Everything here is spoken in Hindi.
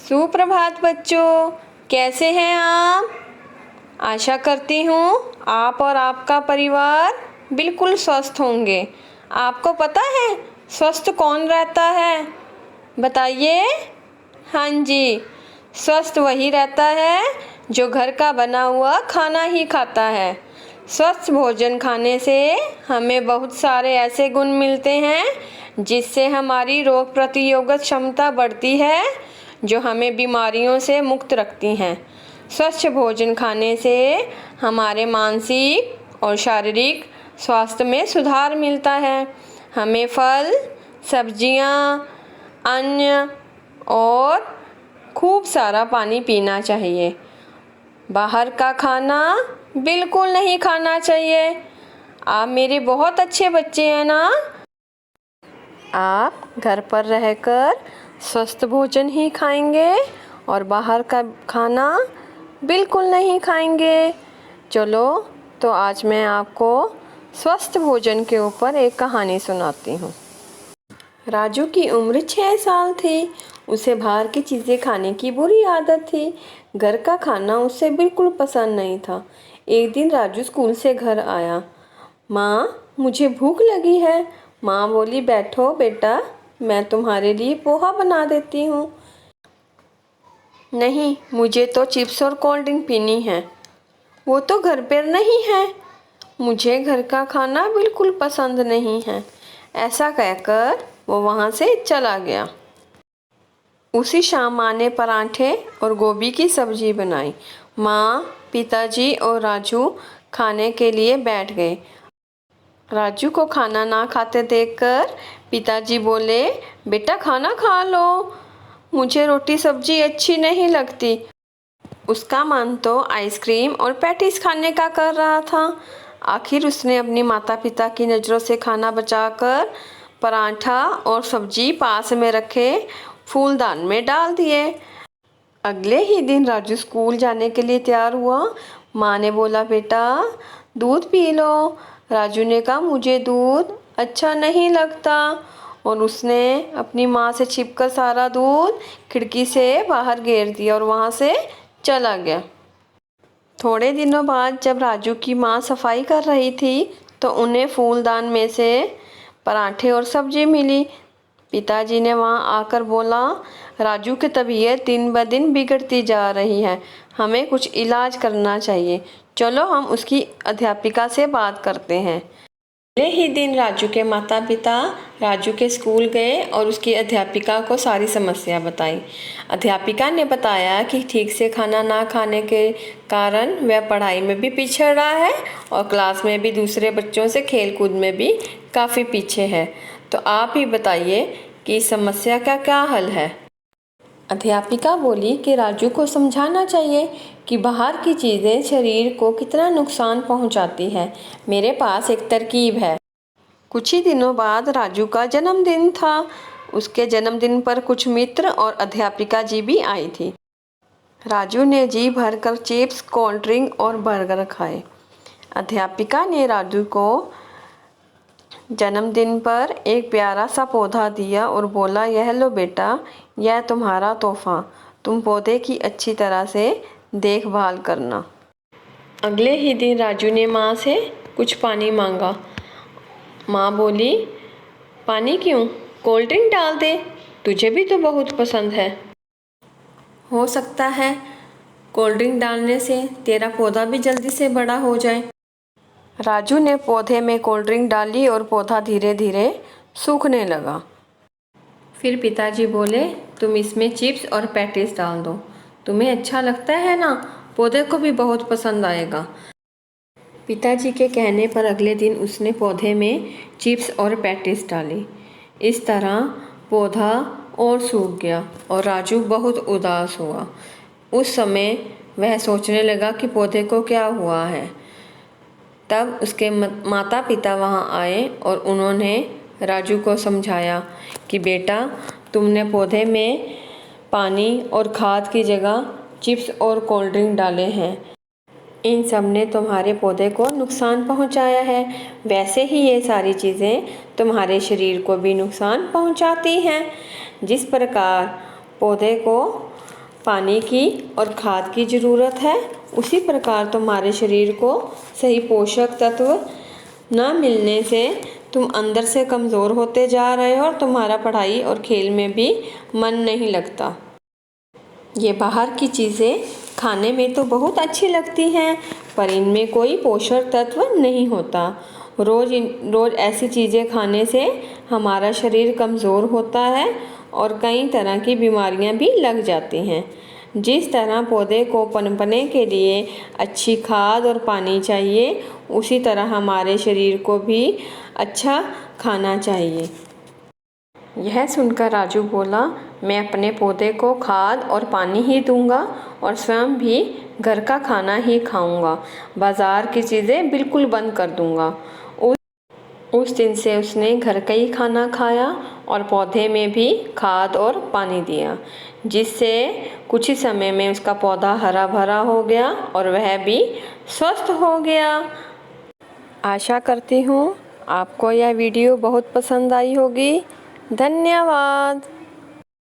सुप्रभात बच्चों, कैसे हैं आप। आशा करती हूँ आप और आपका परिवार बिल्कुल स्वस्थ होंगे। आपको पता है स्वस्थ कौन रहता है, बताइए। हाँ जी, स्वस्थ वही रहता है जो घर का बना हुआ खाना ही खाता है। स्वस्थ भोजन खाने से हमें बहुत सारे ऐसे गुण मिलते हैं जिससे हमारी रोग प्रतिरोधक क्षमता बढ़ती है, जो हमें बीमारियों से मुक्त रखती हैं। स्वच्छ भोजन खाने से हमारे मानसिक और शारीरिक स्वास्थ्य में सुधार मिलता है। हमें फल, सब्जियां, अन्न और खूब सारा पानी पीना चाहिए। बाहर का खाना बिल्कुल नहीं खाना चाहिए। आप मेरे बहुत अच्छे बच्चे हैं ना। आप घर पर रहकर स्वस्थ भोजन ही खाएंगे और बाहर का खाना बिल्कुल नहीं खाएंगे। चलो तो आज मैं आपको स्वस्थ भोजन के ऊपर एक कहानी सुनाती हूँ। राजू की उम्र 6 साल थी। उसे बाहर की चीज़ें खाने की बुरी आदत थी। घर का खाना उसे बिल्कुल पसंद नहीं था। एक दिन राजू स्कूल से घर आया। माँ, मुझे भूख लगी है। माँ बोली, बैठो बेटा, मैं तुम्हारे लिए पोहा बना देती हूँ। नहीं, मुझे तो चिप्स और कोल्ड ड्रिंक पीनी है। वो तो घर पर नहीं है। मुझे घर का खाना बिल्कुल पसंद नहीं है। ऐसा कहकर वो वहाँ से चला गया। उसी शाम माँ ने पराठे और गोभी की सब्जी बनाई। माँ, पिताजी और राजू खाने के लिए बैठ गए। राजू को खाना ना खाते देखकर पिताजी बोले, बेटा खाना खा लो, मुझे रोटी सब्जी अच्छी नहीं लगती। उसका मन तो आइसक्रीम और पैटीज खाने का कर रहा था। आखिर उसने अपनी माता पिता की नज़रों से खाना बचाकर पराठा और सब्जी पास में रखे फूलदान में डाल दिए। अगले ही दिन राजू स्कूल जाने के लिए तैयार हुआ। माँ ने बोला, बेटा दूध पी लो। राजू ने कहा, मुझे दूध अच्छा नहीं लगता, और उसने अपनी माँ से छिपकर सारा दूध खिड़की से बाहर गिर दिया और वहाँ से चला गया। थोड़े दिनों बाद जब राजू की माँ सफाई कर रही थी तो उन्हें फूलदान में से पराठे और सब्जी मिली। पिताजी ने वहाँ आकर बोला, राजू की तबीयत दिन ब दिन बिगड़ती जा रही है, हमें कुछ इलाज करना चाहिए। चलो हम उसकी अध्यापिका से बात करते हैं। अगले ही दिन राजू के माता पिता राजू के स्कूल गए और उसकी अध्यापिका को सारी समस्या बताई। अध्यापिका ने बताया कि ठीक से खाना ना खाने के कारण वह पढ़ाई में भी पिछड़ रहा है और क्लास में भी दूसरे बच्चों से खेल कूद में भी काफ़ी पीछे है। तो आप ही बताइए कि इस समस्या का क्या हल है। अध्यापिका बोली कि राजू को समझाना चाहिए कि बाहर की चीज़ें शरीर को कितना नुकसान पहुंचाती है। मेरे पास एक तरकीब है। कुछ ही दिनों बाद राजू का जन्मदिन था। उसके जन्मदिन पर कुछ मित्र और अध्यापिका जी भी आई थी। राजू ने जी भरकर चिप्स, कोल्ड ड्रिंक और बर्गर खाए। अध्यापिका ने राजू को जन्मदिन पर एक प्यारा सा पौधा दिया और बोला, यह लो बेटा, यह तुम्हारा तोहफा, तुम पौधे की अच्छी तरह से देखभाल करना। अगले ही दिन राजू ने माँ से कुछ पानी मांगा। माँ बोली, पानी क्यों, कोल्ड ड्रिंक डाल दे, तुझे भी तो बहुत पसंद है। हो सकता है कोल्ड ड्रिंक डालने से तेरा पौधा भी जल्दी से बड़ा हो जाए। राजू ने पौधे में कोल्ड ड्रिंक डाली और पौधा धीरे धीरे सूखने लगा। फिर पिताजी बोले, तुम इसमें चिप्स और पैटीज डाल दो, तुम्हें अच्छा लगता है ना, पौधे को भी बहुत पसंद आएगा। पिताजी के कहने पर अगले दिन उसने पौधे में चिप्स और पैटीज डाली। इस तरह पौधा और सूख गया और राजू बहुत उदास हुआ। उस समय वह सोचने लगा कि पौधे को क्या हुआ है। तब उसके माता पिता वहाँ आए और उन्होंने राजू को समझाया कि बेटा, तुमने पौधे में पानी और खाद की जगह चिप्स और कोल्ड ड्रिंक डाले हैं। इन सब ने तुम्हारे पौधे को नुकसान पहुंचाया है। वैसे ही ये सारी चीज़ें तुम्हारे शरीर को भी नुकसान पहुंचाती हैं। जिस प्रकार पौधे को पानी की और खाद की ज़रूरत है, उसी प्रकार तुम्हारे शरीर को सही पोषक तत्व न मिलने से तुम अंदर से कमज़ोर होते जा रहे हो और तुम्हारा पढ़ाई और खेल में भी मन नहीं लगता। ये बाहर की चीज़ें खाने में तो बहुत अच्छी लगती हैं, पर इनमें कोई पोषक तत्व नहीं होता। रोज़ ऐसी चीज़ें खाने से हमारा शरीर कमज़ोर होता है और कई तरह की बीमारियां भी लग जाती हैं। जिस तरह पौधे को पनपने के लिए अच्छी खाद और पानी चाहिए, उसी तरह हमारे शरीर को भी अच्छा खाना चाहिए। यह सुनकर राजू बोला, मैं अपने पौधे को खाद और पानी ही दूंगा और स्वयं भी घर का खाना ही खाऊंगा। बाज़ार की चीज़ें बिल्कुल बंद कर दूंगा। उस दिन से उसने घर का ही खाना खाया और पौधे में भी खाद और पानी दिया, जिससे कुछ ही समय में उसका पौधा हरा भरा हो गया और वह भी स्वस्थ हो गया। आशा करती हूँ आपको यह वीडियो बहुत पसंद आई होगी। धन्यवाद।